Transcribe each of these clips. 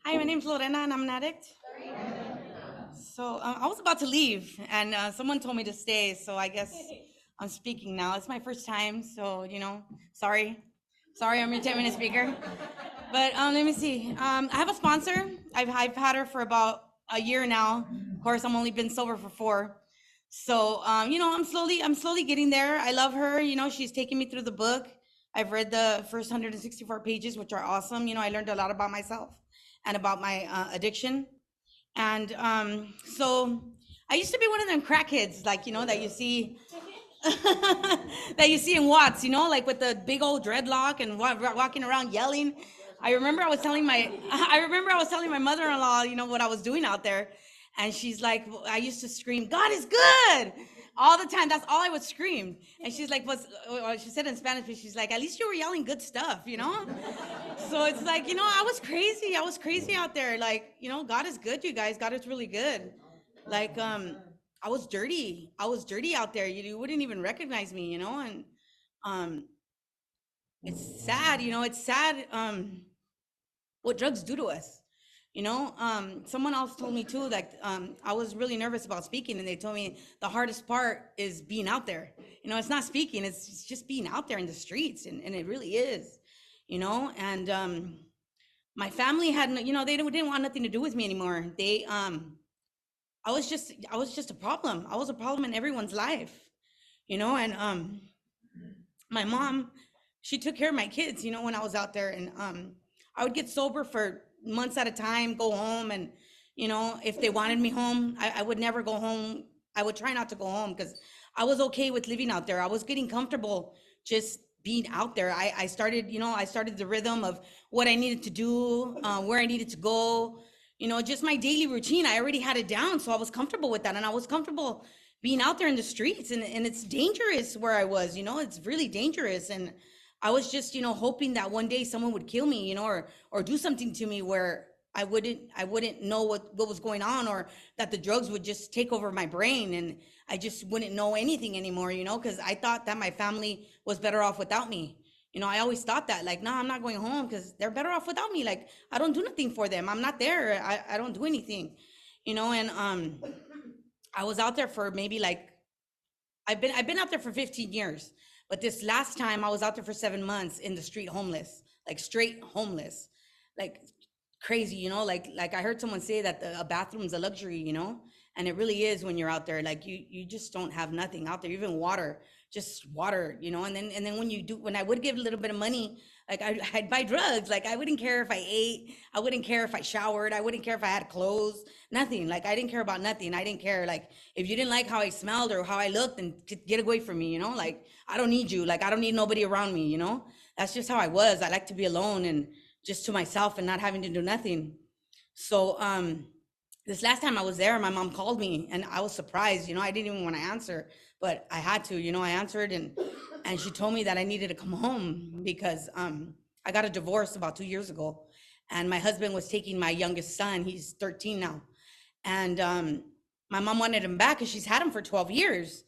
Hi, my name's Lorena and I'm an addict. So I was about to leave and someone told me to stay. So I guess I'm speaking now. It's my first time. So, sorry. Sorry, I'm your 10-minute speaker. But let me see. I have a sponsor. I've had her for about a year now. Of course, I'm only been sober for 4. So, I'm slowly getting there. I love her. She's taking me through the book. I've read the first 164 pages, which are awesome. I learned a lot about myself and about my addiction. And so I used to be one of them crackheads, like, that you see that you see in Watts, like with the big old dreadlock and walking around yelling. I remember I was telling my mother-in-law, what I was doing out there. And she's like, I used to scream, God is good all the time. That's all I would scream. And she's like, she said in Spanish, but she's like, at least you were yelling good stuff. So it's like, I was crazy. I was crazy out there. Like, God is good, you guys. God is really good. Like, I was dirty. I was dirty out there. You wouldn't even recognize me, and um, it's sad, it's sad what drugs do to us. Someone else told me too, like, I was really nervous about speaking, and they told me the hardest part is being out there. It's not speaking, it's just being out there in the streets, and it really is, and my family had, they didn't want nothing to do with me anymore. I was just a problem. I was a problem in everyone's life, and my mom, she took care of my kids, when I was out there, and I would get sober for months at a time, go home, and if they wanted me home, I would never go home. I would try not to go home because I was okay with living out there. I was getting comfortable just being out there. I started, I started the rhythm of what I needed to do, where I needed to go, just my daily routine. I already had it down, so I was comfortable with that, and I was comfortable being out there in the streets, and it's dangerous where I was. It's really dangerous, and I was just, hoping that one day someone would kill me, or do something to me where I wouldn't know what was going on, or that the drugs would just take over my brain and I just wouldn't know anything anymore, because I thought that my family was better off without me. I always thought that, like, no, I'm not going home because they're better off without me. Like, I don't do nothing for them. I'm not there. I don't do anything, and I was out there for maybe like, I've been out there for 15 years, but this last time I was out there for 7 months in the street, homeless, like straight homeless, like crazy, like I heard someone say that a bathroom's a luxury, and it really is when you're out there. Like, you just don't have nothing out there, even water, just water, and then when I would give a little bit of money, like I'd buy drugs. Like, I wouldn't care if I ate, I wouldn't care if I showered, I wouldn't care if I had clothes, nothing. Like, I didn't care about nothing. I didn't care, like, if you didn't like how I smelled or how I looked, then get away from me, like, I don't need you. Like, I don't need nobody around me, that's just how I was. I like to be alone and just to myself and not having to do nothing. So this last time I was there, my mom called me and I was surprised. I didn't even want to answer, but I had to. I answered, and she told me that I needed to come home because I got a divorce about 2 years ago, and my husband was taking my youngest son. He's 13 now, and my mom wanted him back because she's had him for 12 years.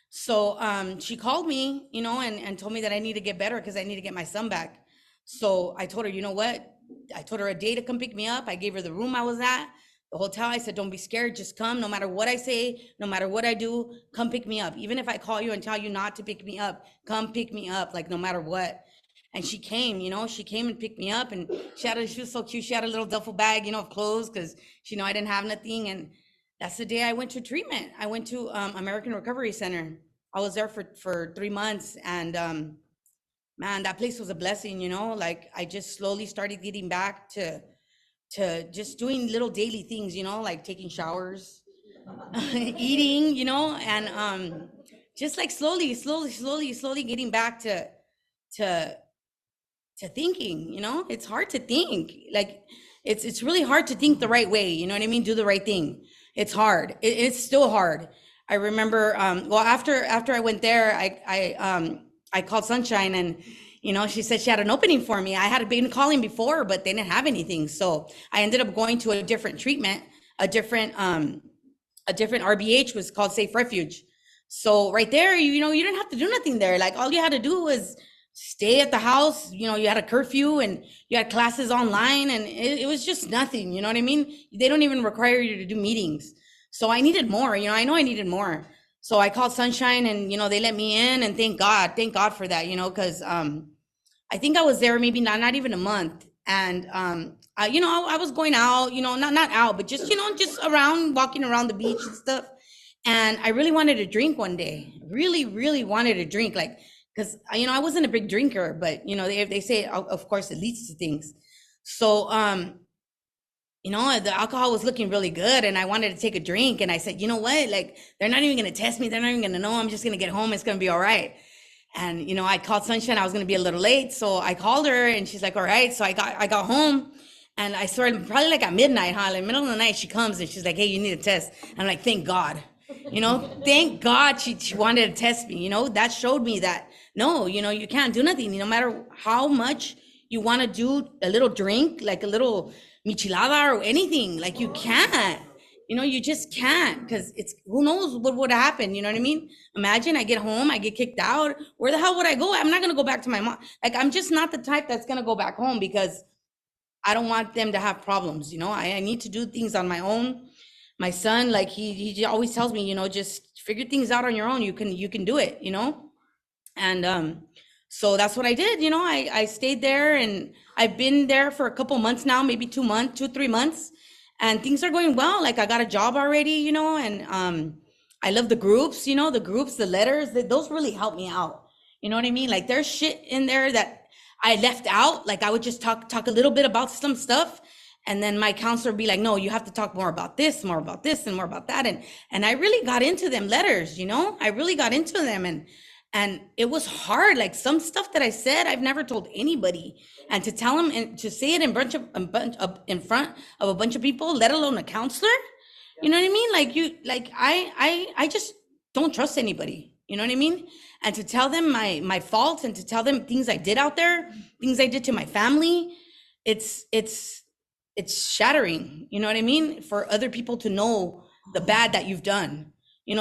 So she called me, and told me that I need to get better because I need to get my son back. So I told her, you know what? I told her a day to come pick me up. I gave her the room I was at, the hotel. I said, don't be scared. Just come. No matter what I say, no matter what I do, come pick me up. Even if I call you and tell you not to pick me up, come pick me up, like, no matter what. And she came, she came and picked me up, and she was so cute. She had a little duffel bag, of clothes, because she I didn't have nothing. And that's the day I went to treatment. I went to American Recovery Center. I was there for 3 months, and man, that place was a blessing. Like, I just slowly started getting back to just doing little daily things, like taking showers, eating, and just like slowly getting back to thinking. It's hard to think. Like, it's really hard to think the right way. You know what I mean? Do the right thing. It's hard. It's still hard. I remember, well, after I went there, I called Sunshine, and she said she had an opening for me. I had been calling before, but they didn't have anything. So I ended up going to a different treatment, a different RBH, was called Safe Refuge. So right there, you didn't have to do nothing there. Like, all you had to do was stay at the house. You know, you had a curfew and you had classes online, and it was just nothing. You know what I mean? They don't even require you to do meetings. So I needed more. You know, I know I needed more. So I called Sunshine, and they let me in, and thank God for that. Because I think I was there maybe not even a month, and I was going out, not out, but just just around, walking around the beach and stuff. And I really wanted to drink one day, really, really wanted to drink, like, because I wasn't a big drinker, but they say, of course, it leads to things. So the alcohol was looking really good, and I wanted to take a drink, and I said, you know what, like, they're not even going to test me, they're not even going to know, I'm just going to get home, it's going to be all right. And I called Sunshine, I was going to be a little late, so I called her, and she's like, all right. So I got home, and I started probably like at midnight, like middle of the night, she comes and she's like, hey, you need a test. I'm like, thank God. Thank God she wanted to test me. That showed me that no, you can't do nothing, no matter how much you want to do a little drink, like a little michelada or anything, like you can't. You just can't, because it's, who knows what would happen. You know what I mean? Imagine I get home, I get kicked out. Where the hell would I go? I'm not going to go back to my mom. Like, I'm just not the type that's going to go back home, because I don't want them to have problems. I need to do things on my own. My son, like, he always tells me, just figure things out on your own. You can do it, and so that's what I did. I stayed there, and I've been there for a couple months now, maybe 3 months, and things are going well. Like, I got a job already, and I love the groups, the letters, those really help me out. You know what I mean? Like, there's shit in there that I left out. Like, I would just talk a little bit about some stuff, and then my counselor would be like, no, you have to talk more about this, and more about that. And I really got into them letters, I really got into them, and it was hard. Like, some stuff that I said, I've never told anybody, and to tell them and to say it in front of a bunch of people, let alone a counselor. You know what I mean? Like, I just don't trust anybody. You know what I mean? And to tell them my faults, and to tell them things I did out there, things I did to my family, it's shattering. You know what I mean? For other people to know the bad that you've done.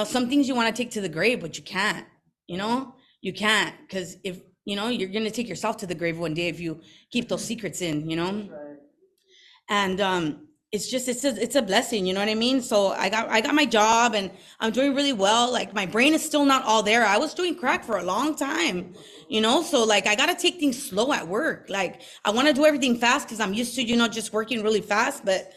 Some things you want to take to the grave, but you can't. You can't, because if you're gonna take yourself to the grave one day if you keep those secrets in. And it's a blessing. You know what I mean? So I got my job, and I'm doing really well. Like, my brain is still not all there. I was doing crack for a long time, so, like, I got to take things slow at work. Like, I want to do everything fast, because I'm used to just working really fast, but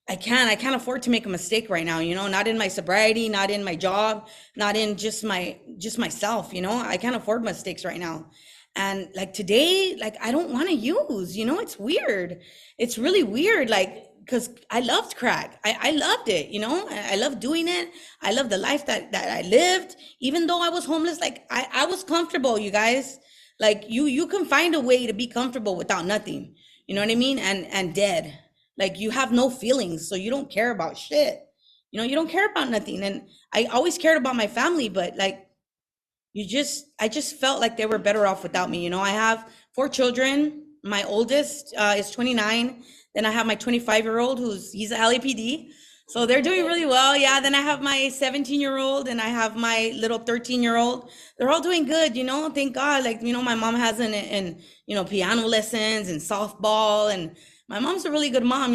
I can't afford to make a mistake right now. Not in my sobriety, not in my job, not in just myself. I can't afford mistakes right now. And, like, today, like, I don't want to use. It's weird. It's really weird. Like, because I loved crack. I loved it, I loved doing it. I loved the life that I lived. Even though I was homeless, like, I was comfortable, you guys. Like, you can find a way to be comfortable without nothing. You know what I mean? And dead. Like, you have no feelings, so you don't care about shit. You don't care about nothing. And I always cared about my family, but, like, I just felt like they were better off without me. I have 4 children. My oldest is 29. Then I have my 25-year-old he's a LAPD. So they're doing really well. Yeah. Then I have my 17-year-old, and I have my little 13-year-old. They're all doing good, thank God. Like, my mom has in piano lessons and softball, and my mom's a really good mom.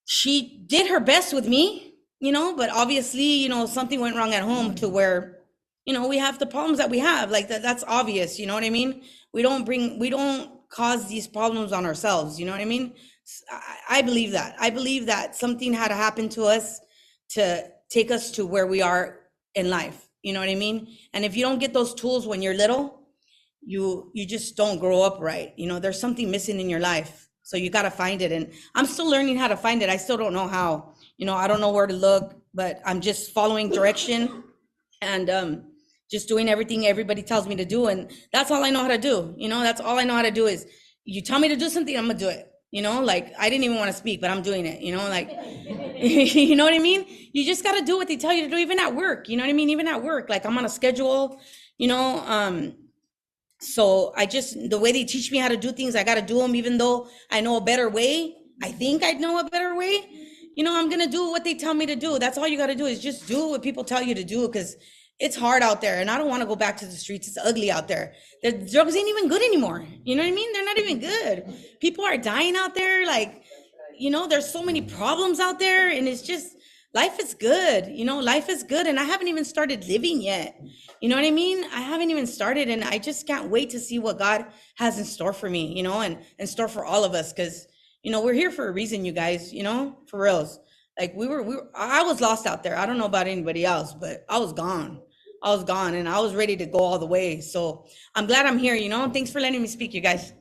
She did her best with me, but obviously, something went wrong at home to where, we have the problems that we have. Like, that's obvious. You know what I mean? We don't cause these problems on ourselves. You know what I mean? I believe that. I believe that something had to happen to us to take us to where we are in life. You know what I mean? And if you don't get those tools when you're little, you just don't grow up right. There's something missing in your life. So you got to find it. And I'm still learning how to find it. I still don't know how. I don't know where to look, but I'm just following direction, and just doing everything everybody tells me to do. And that's all I know how to do. That's all I know how to do is, you tell me to do something, I'm gonna do it. Like, I didn't even want to speak, but I'm doing it, like, you know what I mean? You just got to do what they tell you to do, even at work. You know what I mean? Even at work, like, I'm on a schedule, so the way they teach me how to do things, I got to do them, even though I know a better way. I think I know a better way. I'm going to do what they tell me to do. That's all you got to do, is just do what people tell you to do. Because it's hard out there, and I don't want to go back to the streets. It's ugly out there. The drugs ain't even good anymore. You know what I mean? They're not even good. People are dying out there. Like, there's so many problems out there, and it's just life is good. Life is good, and I haven't even started living yet. You know what I mean? I haven't even started, and I just can't wait to see what God has in store for me. And in store for all of us, because we're here for a reason, you guys. For reals. Like I was lost out there. I don't know about anybody else, but I was gone. I was gone, and I was ready to go all the way. So I'm glad I'm here. Thanks for letting me speak, you guys.